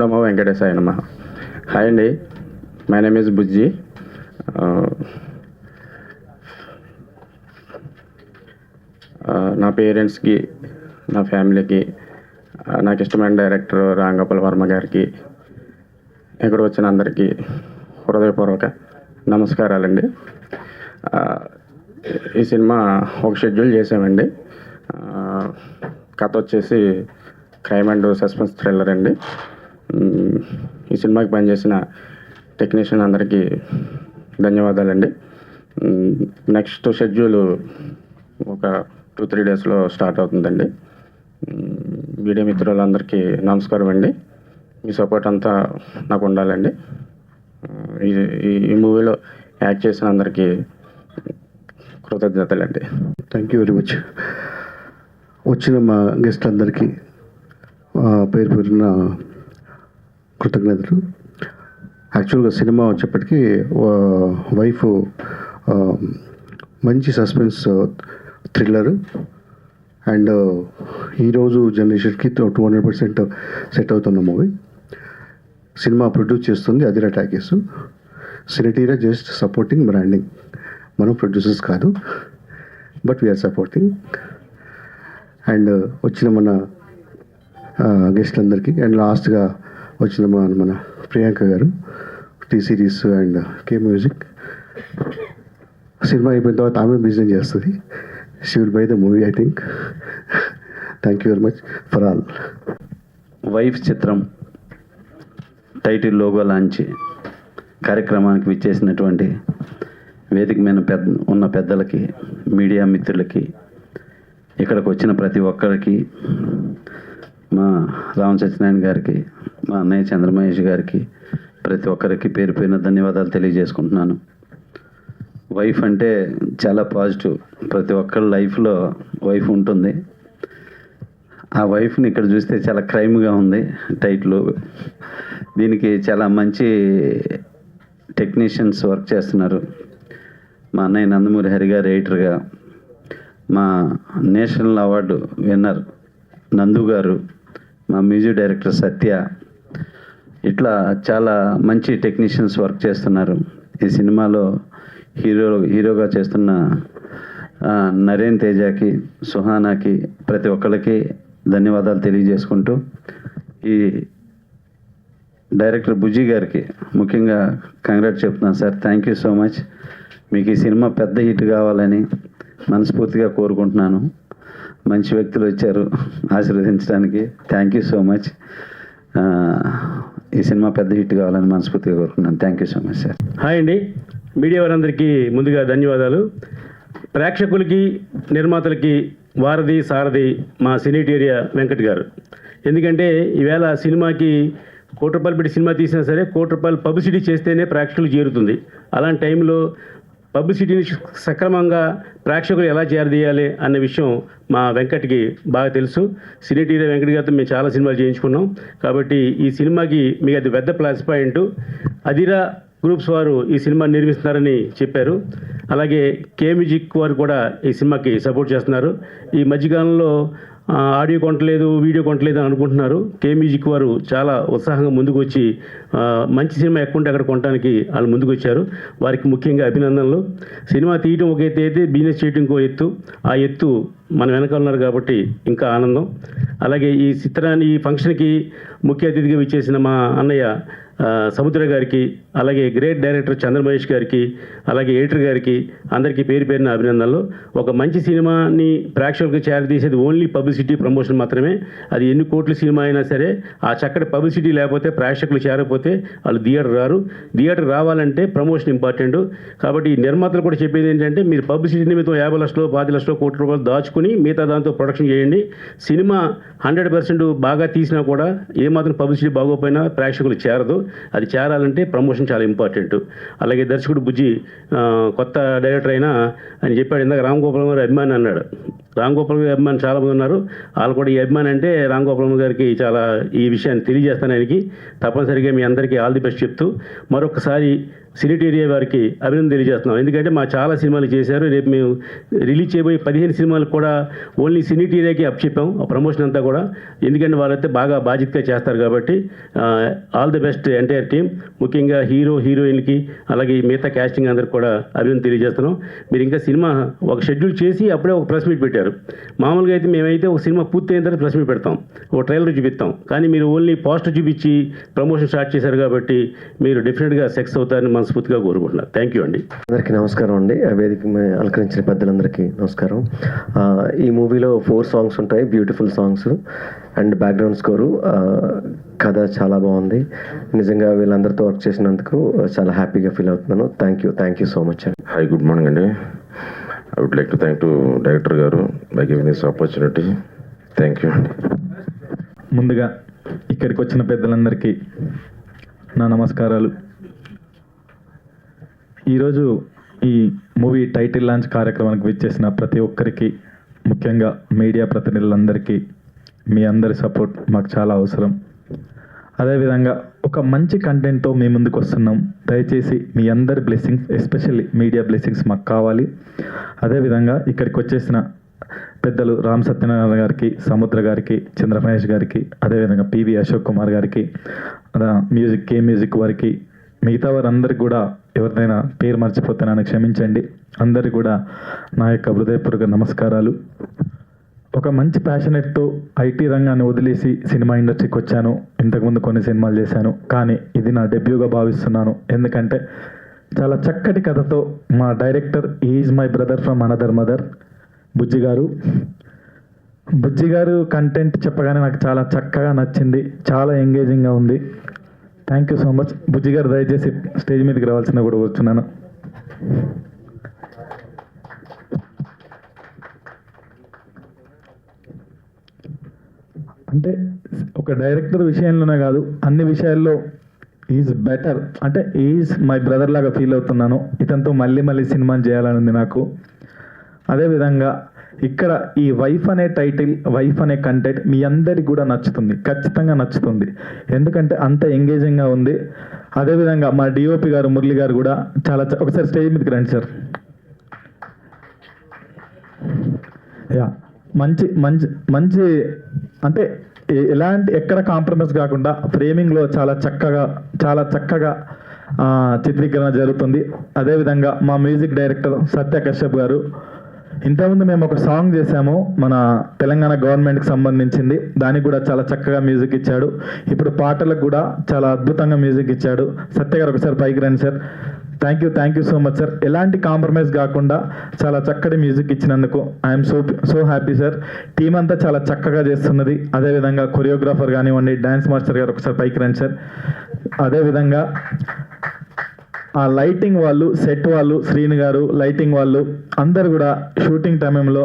నమో వెంకటేశాయ నమః. హాయ్ అండి, my name is బుజ్జి. నా పేరెంట్స్కి, నా ఫ్యామిలీకి, నాకు ఇష్టమైన డైరెక్టర్ రామ్ గోపాల్ వర్మ గారికి, ఇక్కడ వచ్చిన అందరికీ హృదయపూర్వక నమస్కారాలండి. ఈ సినిమా ఒక షెడ్యూల్ చేసామండి. కథ వచ్చేసి క్రైమ్ అండ్ సస్పెన్స్ థ్రిల్లర్ అండి. ఈ సినిమాకి పనిచేసిన టెక్నీషియన్ అందరికీ ధన్యవాదాలండి. నెక్స్ట్ షెడ్యూల్ ఒక 2-3 డేస్లో స్టార్ట్ అవుతుందండి. మీడియా మిత్రులందరికీ నమస్కారం అండి. మీ సపోర్ట్ అంతా నాకు ఉండాలండి. ఈ మూవీలో యాక్ట్ చేసిన అందరికీ కృతజ్ఞతలండి. Thank you very much. వచ్చిన మా గెస్ట్ అందరికీ పేరు పేరున కృతజ్ఞతలు. యాక్చువల్గా సినిమా వచ్చేప్పటికీ వైఫ్ మంచి సస్పెన్స్ థ్రిల్లర్ అండ్ ఈరోజు జనరేషన్కి 200% సెట్ అవుతున్న మూవీ. సినిమా ప్రొడ్యూస్ చేస్తుంది అదిరా టాకీస్. సినిటీరియా జస్ట్ సపోర్టింగ్ బ్రాండింగ్. మనం ప్రొడ్యూసర్స్ కాదు, బట్ వీఆర్ సపోర్టింగ్. అండ్ వచ్చిన మన గెస్ట్ అందరికీ అండ్ లాస్ట్గా వచ్చిన మన Priyanka garu, T Series and K music. సినిమా అయిపోయిన తర్వాత ఆమె బిజినెస్ చేస్తుంది. She will buy the movie I think. Thank you very much for all. Wife చిత్రం టైటిల్ లోగో లాంచ్ కార్యక్రమానికి విచ్చేసినటువంటి వేదిక మీద ఉన్న పెద్దలకి, మీడియా మిత్రులకి, ఇక్కడికి వచ్చిన ప్రతి ఒక్కరికి, మా రామ్ సత్యనారాయణ గారికి, మా అన్నయ్య చంద్రమహేష్ గారికి, ప్రతి ఒక్కరికి పేరు పేరున ధన్యవాదాలు తెలియజేసుకుంటున్నాను. వైఫ్ అంటే చాలా పాజిటివ్. ప్రతి ఒక్కరి లైఫ్లో వైఫ్ ఉంటుంది. ఆ వైఫ్ని ఇక్కడ చూస్తే చాలా క్రైమ్గా ఉంది టైటిల్. దీనికి చాలా మంచి టెక్నీషియన్స్ వర్క్ చేస్తున్నారు. మా అన్నయ్య నందమూరి హరి గారు ఎడిటర్గా, మా నేషనల్ అవార్డు విన్నర్ నందు గారు, మా మ్యూజిక్ డైరెక్టర్ సత్య, ఇట్లా చాలా మంచి టెక్నీషియన్స్ వర్క్ చేస్తున్నారు. ఈ సినిమాలో హీరోగా చేస్తున్న నరేన్ తేజాకి, సుహానాకి, ప్రతి ఒక్కరికి ధన్యవాదాలు తెలియజేసుకుంటూ, ఈ డైరెక్టర్ బుజ్జి గారికి ముఖ్యంగా కంగ్రాట్ చెప్తున్నాను sir. Thank you so much. మీకు ఈ సినిమా పెద్ద హిట్ కావాలని మనస్ఫూర్తిగా కోరుకుంటున్నాను. మంచి వ్యక్తులు వచ్చారు ఆశీర్వదించడానికి. Thank you so much. ఈ సినిమా పెద్ద హిట్ కావాలని మనస్ఫూర్తిగా కోరుకుంటున్నాను. Thank you so much sir. Hi అండి, మీడియా వారందరికీ ముందుగా ధన్యవాదాలు. ప్రేక్షకులకి, నిర్మాతలకి వారధి సారథి మా సినీటీరియా వెంకట్ గారు. ఎందుకంటే ఈవేళ సినిమాకి ₹1 పెట్టి సినిమా తీసినా సరే ₹1 పబ్లిసిటీ చేస్తేనే ప్రేక్షకులు చేరుతుంది. అలాంటి టైంలో పబ్లిసిటీని సక్రమంగా ప్రేక్షకులు ఎలా చేరదీయాలి అన్న విషయం మా వెంకట్కి బాగా తెలుసు. సినీటీరియా వెంకట్ గారితో మేము చాలా సినిమాలు చేయించుకున్నాం. కాబట్టి ఈ సినిమాకి మీకు అది పెద్ద ప్లస్ పాయింట్. అదిరా గ్రూప్స్ వారు ఈ సినిమా నిర్మిస్తున్నారని చెప్పారు. అలాగే కే మ్యూజిక్ వారు కూడా ఈ సినిమాకి సపోర్ట్ చేస్తున్నారు. ఈ మధ్యకాలంలో ఆడియో కొనట్లేదు, వీడియో కొనట్లేదు అని అనుకుంటున్నారు. కే మ్యూజిక్ వారు చాలా ఉత్సాహంగా ముందుకు వచ్చి మంచి సినిమా ఎక్కడుంటే అక్కడ కొనడానికి వాళ్ళు ముందుకు వచ్చారు. వారికి ముఖ్యంగా అభినందనలు. సినిమా తీయటం ఒక ఎత్తు అయితే బిజినెస్ చేయటం ఇంకో ఎత్తు. ఆ ఎత్తు మన వెనకాల ఉన్నారు కాబట్టి ఇంకా ఆనందం. అలాగే ఈ చిత్రాన్ని, ఈ ఫంక్షన్కి ముఖ్య అతిథిగా విచ్చేసిన మా అన్నయ్య సముద్ర గారికి, అలాగే గ్రేట్ డైరెక్టర్ చంద్రమహేష్ గారికి, అలాగే ఎడిటర్ గారికి అందరికీ పేరు పేరున అభినందనలు. ఒక మంచి సినిమాని ప్రేక్షకులకు చేరదీసేది ఓన్లీ పబ్లిసిటీ, ప్రమోషన్ మాత్రమే. అది ఎన్ని కోట్ల సినిమా అయినా సరే ఆ చక్కటి పబ్లిసిటీ లేకపోతే, ప్రేక్షకులు చేరకపోతే వాళ్ళు థియేటర్ రారు. థియేటర్ రావాలంటే ప్రమోషన్ ఇంపార్టెంట్. కాబట్టి నిర్మాతలు కూడా చెప్పేది ఏంటంటే, మీరు పబ్లిసిటీ నిమిత్తం 50 లక్షలు, 10 లక్షలు, ₹1 దాచుకుని మిగతా దాంతో ప్రొడక్షన్ చేయండి. సినిమా 100% బాగా తీసినా కూడా ఏమాత్రం పబ్లిసిటీ బాగోపోయినా ప్రేక్షకులు చేరదు. అది చేరాలంటే ప్రమోషన్ చాలా ఇంపార్టెంట్. అలాగే దర్శకుడు బుజ్జి కొత్త డైరెక్టర్ అయినా అని చెప్పాడు. ఇందాక రామ్ గోపాల్ గారు అభిమాని అన్నాడు. రామ్ గోపాల్ గారి అభిమాని చాలామంది ఉన్నారు. వాళ్ళు కూడా ఈ అభిమాని అంటే రామ్ గోపాల్ గారికి చాలా ఈ విషయాన్ని తెలియజేస్తాను. ఆయనకి తప్పనిసరిగా మీ అందరికీ ఆల్ ది బెస్ట్ చెప్తూ మరొకసారి సినిటేరియా వారికి అభినందన తెలియజేస్తున్నాం. ఎందుకంటే మా చాలా సినిమాలు చేశారు. రేపు మేము రిలీజ్ చేయబోయే 15 సినిమాలు కూడా ఓన్లీ సినిటేరియాకి అప్పచెప్పాం ఆ ప్రమోషన్ అంతా కూడా. ఎందుకంటే వాళ్ళైతే బాగా బాధ్యతగా చేస్తారు కాబట్టి all the best entire team, ముఖ్యంగా హీరో హీరోయిన్కి అలాగే మిగతా క్యాస్టింగ్ అందరికి కూడా అభినందన తెలియజేస్తున్నాం. మీరు ఇంకా సినిమా ఒక షెడ్యూల్ చేసి అప్పుడే ఒక ప్రెస్ మీట్ పెట్టారు. మామూలుగా అయితే మేమైతే ఒక సినిమా పూర్తయిన తర్వాత ప్రెస్ మీట్ పెడతాం, ఒక ట్రైలర్ చూపిస్తాం. కానీ మీరు ఓన్లీ పోస్టర్ చూపించి ప్రమోషన్ స్టార్ట్ చేశారు కాబట్టి మీరు డెఫినెట్గా సక్సెస్ అవుతారని మనస్ఫూర్తిగా కోరుకుంటున్నారు. థ్యాంక్ యూ అండి. అందరికీ నమస్కారం అండి. వేదిక అలంకరించిన పెద్దలందరికీ నమస్కారం. ఈ మూవీలో 4 సాంగ్స్ ఉంటాయి, beautiful songs and background score. కథ చాలా బాగుంది. నిజంగా వీళ్ళందరితో వర్క్ చేసినందుకు చాలా హ్యాపీగా ఫీల్ అవుతున్నాను. థ్యాంక్ యూ సో మచ్ అండి. హాయ్, గుడ్ మార్నింగ్ అండి. I would like to thank to director గారు by giving this opportunity. Thank you అండి. ముందుగా ఇక్కడికి వచ్చిన పెద్దలందరికీ నా నమస్కారాలు. ఈరోజు ఈ మూవీ టైటిల్ లాంచ్ కార్యక్రమానికి విచ్చేసిన ప్రతి ఒక్కరికి, ముఖ్యంగా మీడియా ప్రతినిధులందరికీ మీ అందరి సపోర్ట్ మాకు చాలా అవసరం. అదేవిధంగా ఒక మంచి కంటెంట్తో మీ ముందుకు వస్తున్నాం. దయచేసి మీ అందరి బ్లెస్సింగ్స్, ఎస్పెషల్లీ మీడియా బ్లెస్సింగ్స్ మాకు కావాలి. అదేవిధంగా ఇక్కడికి వచ్చేసిన పెద్దలు రామ్ సత్యనారాయణ గారికి, సముద్ర గారికి, చంద్రమహేష్ గారికి, అదేవిధంగా పివి అశోక్ కుమార్ గారికి, మ్యూజిక్ వారికి, మిగతా వారందరికీ కూడా ఎవరినైనా పేరు మర్చిపోతే నన్ను క్షమించండి. అందరికీ కూడా నా యొక్క హృదయపూర్వక నమస్కారాలు. ఒక మంచి ప్యాషనెట్తో ఐటీ రంగాన్ని వదిలేసి సినిమా ఇండస్ట్రీకి వచ్చాను. ఇంతకుముందు కొన్ని సినిమాలు చేశాను, కానీ ఇది నా డెబ్యూగా భావిస్తున్నాను. ఎందుకంటే చాలా చక్కటి కథతో మా director is my brother from another mother Bujji గారు కంటెంట్ చెప్పగానే నాకు చాలా చక్కగా నచ్చింది, చాలా ఎంగేజింగ్గా ఉంది. Thank you so much. Bujji గారు దయచేసి స్టేజ్ మీదకి రావాల్సిన కూడా కూర్చున్నాను. అంటే ఒక డైరెక్టర్ విషయంలోనే కాదు, అన్ని విషయాల్లో ఈజ్ బెటర్. అంటే ఈజ్ మై బ్రదర్ లాగా ఫీల్ అవుతున్నాను. ఇతనితో మళ్ళీ సినిమాని చేయాలని ఉంది నాకు. అదేవిధంగా ఇక్కడ ఈ వైఫ్ అనే టైటిల్, వైఫ్ అనే కంటెంట్ మీ అందరికి కూడా నచ్చుతుంది, ఖచ్చితంగా నచ్చుతుంది. ఎందుకంటే అంత ఎంగేజింగ్గా ఉంది. అదేవిధంగా మా డిఓపి గారు మురళి గారు కూడా చాలా ఒకసారి స్టేజ్ మీదకి రండి సార్. యా, మంచి మంచి మంచి అంటే ఎక్కడ కాంప్రమైజ్ కాకుండా ఫ్రేమింగ్లో చాలా చక్కగా చిత్రీకరణ జరుగుతుంది. అదేవిధంగా మా మ్యూజిక్ డైరెక్టర్ సత్య కశ్యప్ గారు, ఇంతకుముందు మేము ఒక సాంగ్ చేశాము మన తెలంగాణ గవర్నమెంట్కి సంబంధించింది, దానికి కూడా చాలా చక్కగా మ్యూజిక్ ఇచ్చాడు. ఇప్పుడు పాటలకు కూడా చాలా అద్భుతంగా మ్యూజిక్ ఇచ్చాడు. సత్య గారు ఒకసారి పైకి రండి sir. Thank you so much sir. ఎలాంటి కాంప్రమైజ్ కాకుండా చాలా చక్కటి మ్యూజిక్ ఇచ్చినందుకు I'm so happy sir. Team అంతా చాలా చక్కగా చేస్తున్నది. అదేవిధంగా కొరియోగ్రాఫర్ కానివ్వండి, డ్యాన్స్ మాస్టర్ గారు ఒకసారి పైకి రండి సార్. అదేవిధంగా ఆ లైటింగ్ వాళ్ళు, సెట్ వాళ్ళు, శ్రీని గారు, లైటింగ్ వాళ్ళు అందరు కూడా షూటింగ్ టైంలో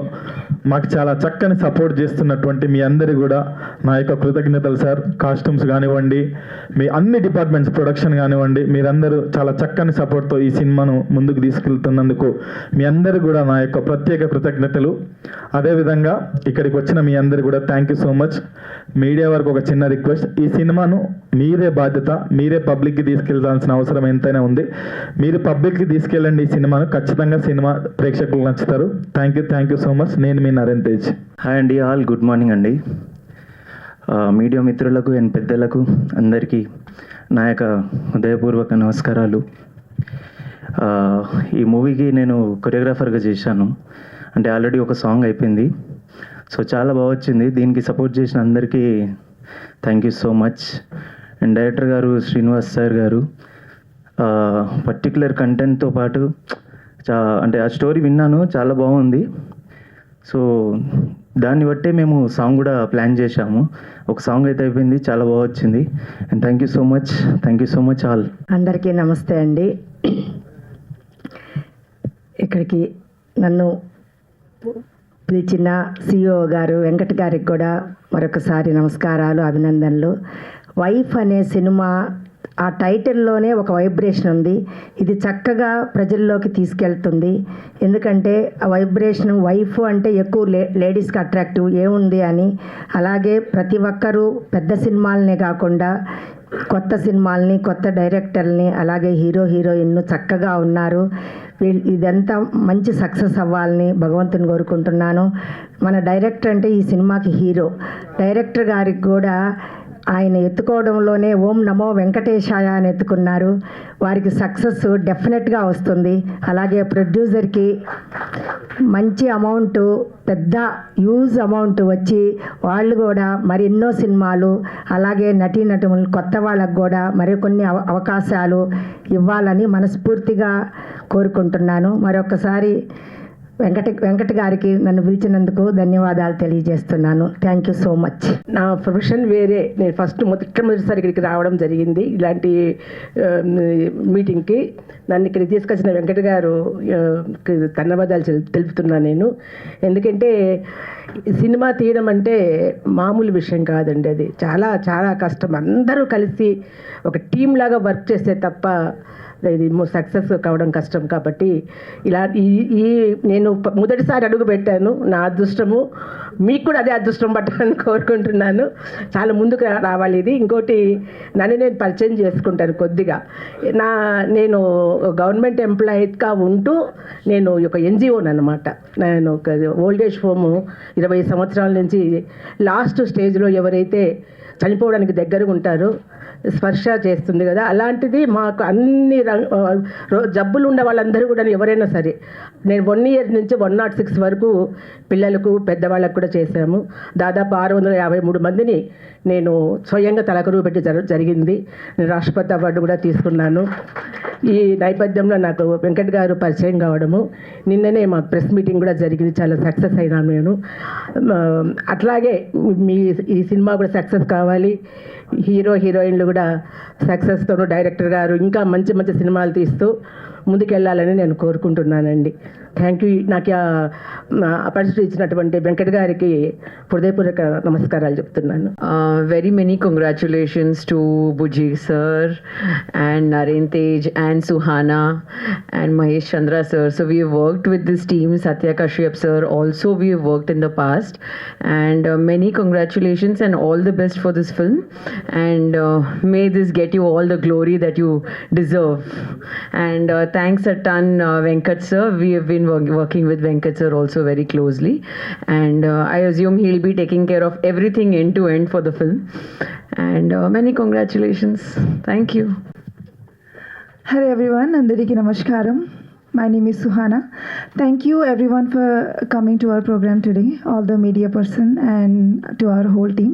మాకు చాలా చక్కని సపోర్ట్ చేస్తున్నటువంటి మీ అందరి కూడా నా యొక్క కృతజ్ఞతలు సార్. కాస్ట్యూమ్స్ కానివ్వండి, మీ అన్ని డిపార్ట్మెంట్స్, ప్రొడక్షన్ కానివ్వండి, మీరందరూ చాలా చక్కని సపోర్ట్తో ఈ సినిమాను ముందుకు తీసుకెళ్తున్నందుకు మీ అందరు కూడా నా యొక్క ప్రత్యేక కృతజ్ఞతలు. అదేవిధంగా ఇక్కడికి వచ్చిన మీ అందరు కూడా thank you so much. Media వరకు ఒక చిన్న రిక్వెస్ట్, ఈ సినిమాను మీరే బాధ్యత, మీరే పబ్లిక్కి తీసుకెళ్లాల్సిన అవసరం ఎంతైనా ఉంది. మీరు పబ్లిక్కి తీసుకెళ్ళండి ఈ సినిమాను, ఖచ్చితంగా సినిమా ప్రేక్షకులకు నచ్చుతారు. Thank you so much. నేను మీ నరేన్ తేజ్. హాయ్ అండి, ఆల్ గుడ్ మార్నింగ్ అండి. మీడియా మిత్రులకు అండ్ పెద్దలకు అందరికీ నా యొక్క హృదయపూర్వక నమస్కారాలు. ఈ మూవీకి నేను కొరియోగ్రాఫర్గా చేశాను. అంటే ఆల్రెడీ ఒక సాంగ్ అయిపోయింది, సో చాలా బాగా వచ్చింది. దీనికి సపోర్ట్ చేసిన అందరికీ thank you so much. And director గారు శ్రీనివాస్ సార్ గారు పర్టికులర్ కంటెంట్తో పాటు అంటే ఆ స్టోరీ విన్నాను, చాలా బాగుంది. సో దాన్ని బట్టే మేము సాంగ్ కూడా ప్లాన్ చేశాము. ఒక సాంగ్ అయితే అయిపోయింది, చాలా బాగా వచ్చింది. And thank you so much all. అందరికీ నమస్తే అండి. ఇక్కడికి నన్ను పిలిచిన సిఇఓ గారు వెంకట్ గారికి కూడా మరొకసారి నమస్కారాలు, అభినందనలు. వైఫ్ అనే సినిమా ఆ టైటిల్లోనే ఒక వైబ్రేషన్ ఉంది. ఇది చక్కగా ప్రజల్లోకి తీసుకెళ్తుంది. ఎందుకంటే ఆ వైబ్రేషన్, వైఫ్ అంటే ఎక్కువ లేడీస్కి అట్రాక్టివ్ ఏముంది అని. అలాగే ప్రతి ఒక్కరూ పెద్ద సినిమాలనే కాకుండా కొత్త సినిమాల్ని, కొత్త డైరెక్టర్ని, అలాగే హీరో హీరోయిన్ను చక్కగా ఉన్నారు. ఇదంతా మంచి సక్సెస్ అవ్వాలని భగవంతుని కోరుకుంటున్నాను. మన డైరెక్టర్ అంటే ఈ సినిమాకి హీరో. డైరెక్టర్ గారికి కూడా ఆయన ఎత్తుకోవడంలోనే ఓం నమో వెంకటేశాయ అని ఎత్తుకున్నారు. వారికి సక్సెస్ డెఫినెట్గా వస్తుంది. అలాగే ప్రొడ్యూసర్కి మంచి అమౌంట్, పెద్ద యూజ్ అమౌంట్ వచ్చి వాళ్ళు కూడా మరెన్నో సినిమాలు, అలాగే నటీనటులు కొత్త వాళ్ళకు కూడా మరికొన్ని అవకాశాలు ఇవ్వాలని మనస్ఫూర్తిగా కోరుకుంటున్నాను. మరొకసారి వెంకట్ గారికి నన్ను పిలిచినందుకు ధన్యవాదాలు తెలియజేస్తున్నాను. Thank you so much. నా ప్రొఫెషన్ వేరే. నేను మొదటిసారి ఇక్కడికి రావడం జరిగింది ఇలాంటి మీటింగ్కి. నన్ను ఇక్కడికి తీసుకొచ్చిన వెంకట్ గారు ధన్యవాదాలు తెలుపుతున్నాను నేను. ఎందుకంటే సినిమా తీయడం అంటే మామూలు విషయం కాదండి. అది చాలా చాలా కష్టం. అందరూ కలిసి ఒక టీం లాగా వర్క్ చేస్తే తప్ప ఇది సక్సెస్ కావడం కష్టం. కాబట్టి ఇలా నేను మొదటిసారి అడుగు పెట్టాను. నా అదృష్టము, మీకు కూడా అదే అదృష్టం పట్టాలని కోరుకుంటున్నాను. చాలా ముందుకు రావాలి ఇది. ఇంకోటి, నన్ను నేను పరిచయం చేసుకుంటాను కొద్దిగా. నేను గవర్నమెంట్ ఎంప్లాయీగా ఉంటూ నేను ఒక ఎన్జిఓని అనమాట. నేను ఒక ఓల్డేజ్ హోము 20 సంవత్సరాల నుంచి లాస్ట్ స్టేజ్లో ఎవరైతే చనిపోవడానికి దగ్గరగా ఉంటారో స్పర్శ చేస్తుంది కదా, అలాంటిది మాకు అన్ని జబ్బులు ఉన్న వాళ్ళందరూ కూడా ఎవరైనా సరే, నేను 1 year నుంచి 106 వరకు పిల్లలకు పెద్దవాళ్ళకు కూడా చేశాము. దాదాపు 653 మందిని నేను స్వయంగా తలకరువు పెట్టి జరిగింది. నేను రాష్ట్రపతి అవార్డు కూడా తీసుకున్నాను. ఈ నేపథ్యంలో నాకు వెంకట్ గారు పరిచయం కావడము, నిన్ననే మా ప్రెస్ మీటింగ్ కూడా జరిగింది. చాలా సక్సెస్ అయినాను నేను. అట్లాగే ఈ సినిమా కూడా సక్సెస్ కావాలి. హీరో హీరోయిన్లు కూడా సక్సెస్తో, డైరెక్టర్ గారు ఇంకా మంచి మంచి సినిమాలు తీస్తూ ముందుకెళ్ళాలని నేను కోరుకుంటున్నానండి. Thank you. నాకు ఆపర్చునిటీ ఇచ్చినటువంటి వెంకట్ గారికి హృదయపూర్వక నమస్కారాలు చెప్తున్నాను. Very many congratulations to Buji sir and Naren Tej and Suhana and Mahesh Chandra sir. So we have worked with this team. Satya Kashyap sir also we have worked in the past, and many congratulations and all the best for this film, and may this get you all the glory that you deserve. And thanks a ton Venkat sir. We have been working with Venkat sir also very closely, and I assume he'll be taking care of everything end to end for the film, and many congratulations. Thank you. Hello everyone, Andariki Namaskaram. My name is Suhana. Thank you everyone for coming to our program today, all the media person and to our whole team.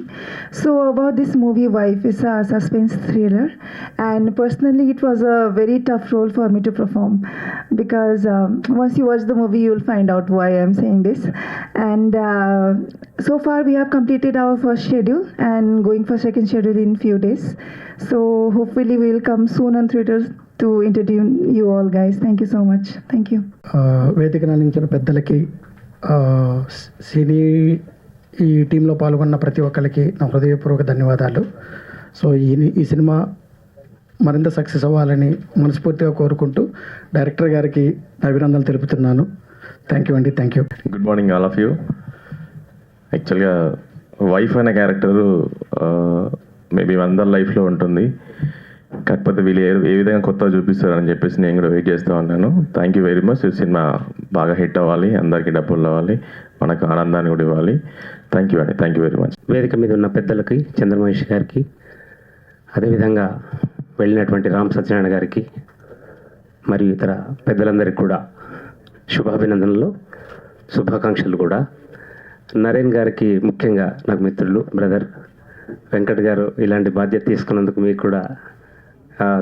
So about this movie Wife, is a suspense thriller, and personally it was a very tough role for me to perform, because once you watch the movie you will find out why I am saying this. And so far we have completed our first schedule and going for second schedule in few days. So hopefully we will come soon on theaters to entertain you all guys. Thank you so much. Thank you. వేదికను అందించిన పెద్దలకి, ఈ టీంలో పాల్గొన్న ప్రతి ఒక్కరికి నా హృదయపూర్వక ధన్యవాదాలు. సో ఈ సినిమా మరింత సక్సెస్ అవ్వాలని మనస్ఫూర్తిగా కోరుకుంటూ డైరెక్టర్ గారికి అభినందనలు తెలుపుతున్నాను. థ్యాంక్ యూ అండి. Thank you. Good morning all of you. యాక్చువల్గా వైఫ్ అనే క్యారెక్టరు మేబీ అందరి లైఫ్లో ఉంటుంది. కాకపోతే వీళ్ళు ఏ విధంగా కొత్తగా చూపిస్తారని చెప్పేసి నేను కూడా వెయిట్ చేస్తూ ఉన్నాను. Thank you very much. ఈ సినిమా బాగా హిట్ అవ్వాలి, అందరికీ డబ్బులు రావాలి, మనకు ఆనందాన్ని కూడా ఇవ్వాలి. థ్యాంక్ యూ అండి. Thank you very much. వేదిక మీద ఉన్న పెద్దలకి, చంద్రమహేష్ గారికి, అదేవిధంగా వెళ్ళినటువంటి రామ్ సత్యనారాయణ గారికి మరియు ఇతర పెద్దలందరికీ కూడా శుభాభినందనలు, శుభాకాంక్షలు కూడా. నరేన్ గారికి ముఖ్యంగా నాకు మిత్రులు, బ్రదర్ వెంకట్ గారు ఇలాంటి బాధ్యత తీసుకున్నందుకు మీకు కూడా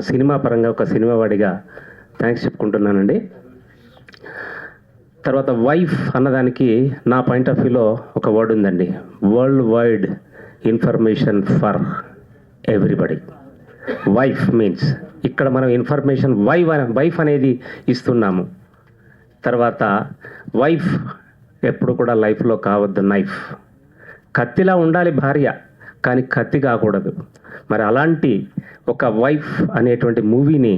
సినిమా పరంగా ఒక సినిమా వాడిగా థ్యాంక్స్ చెప్పుకుంటున్నానండి. తర్వాత వైఫ్ అన్నదానికి నా పాయింట్ ఆఫ్ వ్యూలో ఒక వర్డ్ ఉందండి, world wide information for everybody. Wife means ఇక్కడ మనం ఇన్ఫర్మేషన్ వైఫ్ అనేది ఇస్తున్నాము. తర్వాత వైఫ్ ఎప్పుడు కూడా లైఫ్లో కావద్దు నైఫ్. కత్తిలా ఉండాలి భార్య, కానీ కత్తి కాకూడదు. మరి అలాంటి ఒక వైఫ్ అనేటువంటి మూవీని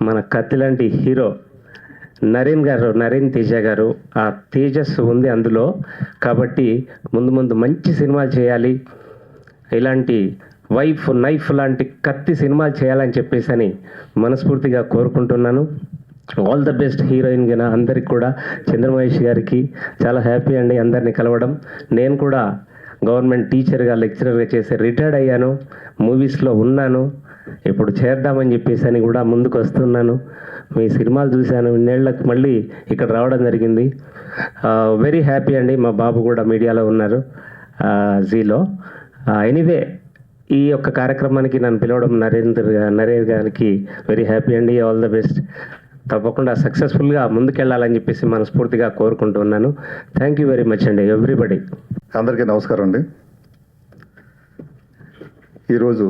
మన కత్తి లాంటి హీరో నరేన్ తేజ గారు, ఆ తేజస్సు ఉంది అందులో. కాబట్టి ముందు మంచి సినిమాలు చేయాలి. ఇలాంటి వైఫ్ నైఫ్ లాంటి కత్తి సినిమాలు చేయాలని చెప్పేసి మనస్ఫూర్తిగా కోరుకుంటున్నాను. ఆల్ ద బెస్ట్ హీరోయిన్ గా అందరికి కూడా. చంద్రమహేష్ గారికి చాలా హ్యాపీ అండి అందరినీ కలవడం. నేను కూడా గవర్నమెంట్ టీచర్గా లెక్చరర్గా చేసి రిటైర్డ్ అయ్యాను, మూవీస్లో ఉన్నాను, ఇప్పుడు చేద్దామని చెప్పేసి కూడా ముందుకు వస్తున్నాను. మీ సినిమాలు చూశాను, ఇన్నేళ్లకు మళ్ళీ ఇక్కడ రావడం జరిగింది. వెరీ హ్యాపీ అండి. మా బాబు కూడా మీడియాలో ఉన్నారు జీలో. ఎనీవే ఈ యొక్క కార్యక్రమానికి నన్ను పిలవడం నరేంద్ర గారికి వెరీ హ్యాపీ అండి. All the best. తప్పకుండా సక్సెస్ఫుల్గా ముందుకెళ్ళాలని చెప్పేసి మనస్ఫూర్తిగా కోరుకుంటున్నాను. థ్యాంక్ యూ వెరీ మచ్ అండి ఎవ్రీబడి. అందరికీ నమస్కారం అండి. ఈరోజు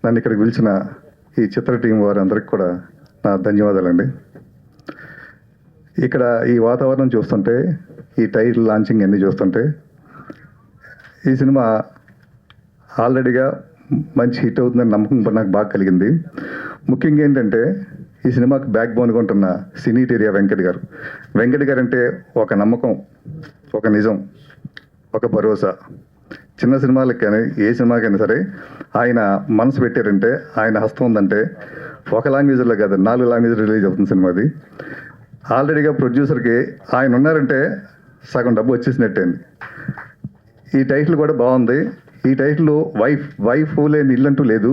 నన్ను ఇక్కడికి పిలిచిన ఈ చిత్ర టీం వారందరికీ కూడా నా ధన్యవాదాలండి. ఇక్కడ ఈ వాతావరణం చూస్తుంటే, ఈ టైటిల్ లాంచింగ్ అన్నీ చూస్తుంటే, ఈ సినిమా ఆల్రెడీగా మంచి హిట్ అవుతుందని నమ్మకం నాకు బాగా కలిగింది. ముఖ్యంగా ఏంటంటే ఈ సినిమాకి బ్యాక్ బోన్గా ఉంటున్న సినీట్ ఏరియా వెంకట్ గారు అంటే ఒక నమ్మకం, ఒక నిజం, ఒక భరోసా. చిన్న సినిమాలకు కానీ ఏ సినిమాకైనా సరే ఆయన మనసు పెట్టారంటే, ఆయన హస్తం ఉందంటే ఒక లాంగ్వేజ్లో కాదు 4 లాంగ్వేజ్లో రిలీజ్ అవుతుంది సినిమాది. ఆల్రెడీగా ప్రొడ్యూసర్కి ఆయన ఉన్నారంటే సగం డబ్బు వచ్చేసినట్టే అండి. ఈ టైటిల్ కూడా బాగుంది. ఈ టైటిల్ వైఫ్ లేని ఇల్లు అంటూ లేదు.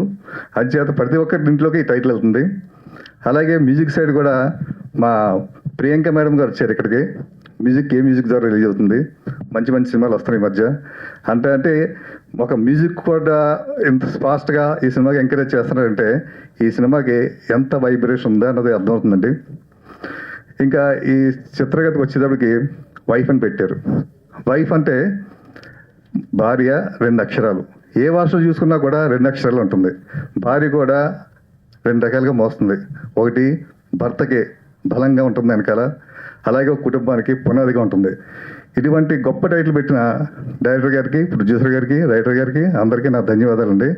అంచేత ప్రతి ఒక్కరి ఇంట్లోకి ఈ టైటిల్ వెళ్తుంది. అలాగే మ్యూజిక్ సైడ్ కూడా మా ప్రియాంక మేడం గారు వచ్చారు ఇక్కడికి. మ్యూజిక్ ద్వారా రిలీజ్ అవుతుంది. మంచి మంచి సినిమాలు వస్తున్నాయి ఈ మధ్య. అంటే ఒక మ్యూజిక్ కూడా ఎంత ఫాస్ట్గా ఈ సినిమాకి ఎంకరేజ్ చేస్తున్నారంటే ఈ సినిమాకి ఎంత వైబ్రేషన్ ఉందో అన్నది అర్థమవుతుందండి. ఇంకా ఈ చిత్రగతికి వచ్చేటప్పటికి వైఫ్ అని పెట్టారు. వైఫ్ అంటే భార్య 2 అక్షరాలు. ఏ భాషలో చూసుకున్నా కూడా 2 అక్షరాలు ఉంటుంది. భార్య కూడా 2 రకాలుగా మోస్తుంది. ఒకటి భర్తకి బలంగా ఉంటుంది వెనకాల, అలాగే ఒక కుటుంబానికి పునాదిగా ఉంటుంది. ఇటువంటి గొప్ప టైటిల్ పెట్టిన డైరెక్టర్ గారికి, ప్రొడ్యూసర్ గారికి, రైటర్ గారికి అందరికీ నా ధన్యవాదాలండి.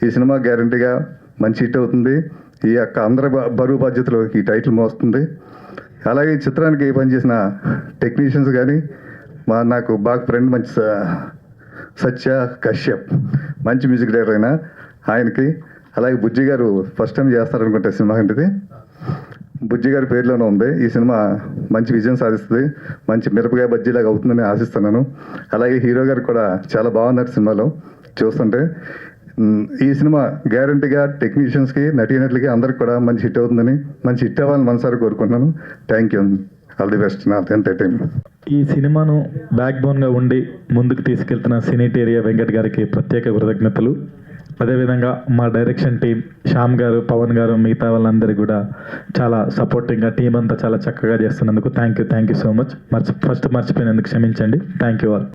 ఈ సినిమా గ్యారంటీగా మంచి హిట్ అవుతుంది. ఈ యొక్క అందరి బరువు బాధ్యతలు ఈ టైటిల్ మోస్తుంది. అలాగే ఈ చిత్రానికి పనిచేసిన టెక్నీషియన్స్ కానీ, నాకు బాగా ఫ్రెండ్ మంచి సత్య కశ్యప్, మంచి మ్యూజిక్ డైరెక్టర్ అయినా ఆయనకి, అలాగే బుజ్జి గారు ఫస్ట్ టైం చేస్తారనుకుంటే సినిమా అంటే బుజ్జి గారి పేరులోనే ఉంది. ఈ సినిమా మంచి విజయం సాధిస్తుంది, మంచి మిరపకాయ బజ్జీలాగా అవుతుందని ఆశిస్తున్నాను. అలాగే హీరో గారు కూడా చాలా బాగున్నారు సినిమాలో చూస్తుంటే. ఈ సినిమా గ్యారంటీగా టెక్నీషియన్స్కి, నటీనటులకి అందరికి కూడా మంచి హిట్ అవుతుందని, మంచి హిట్ అవ్వాలని మనసారి కోరుకుంటున్నాను. Thank you. All the best. నా ఎంటర్టైన్మెంట్. ఈ సినిమాను బ్యాక్ బోన్గా ఉండి ముందుకు తీసుకెళ్తున్న సినీట్ ఏరియా వెంకట్ గారికి ప్రత్యేక కృతజ్ఞతలు. అదేవిధంగా మా డైరెక్షన్ టీం శ్యామ్ గారు, పవన్ గారు, మిగతా వాళ్ళందరికీ కూడా చాలా సపోర్టింగ్గా టీం అంతా చాలా చక్కగా చేస్తున్నందుకు thank you so much. First మర్చిపోయినందుకు క్షమించండి. Thank you all.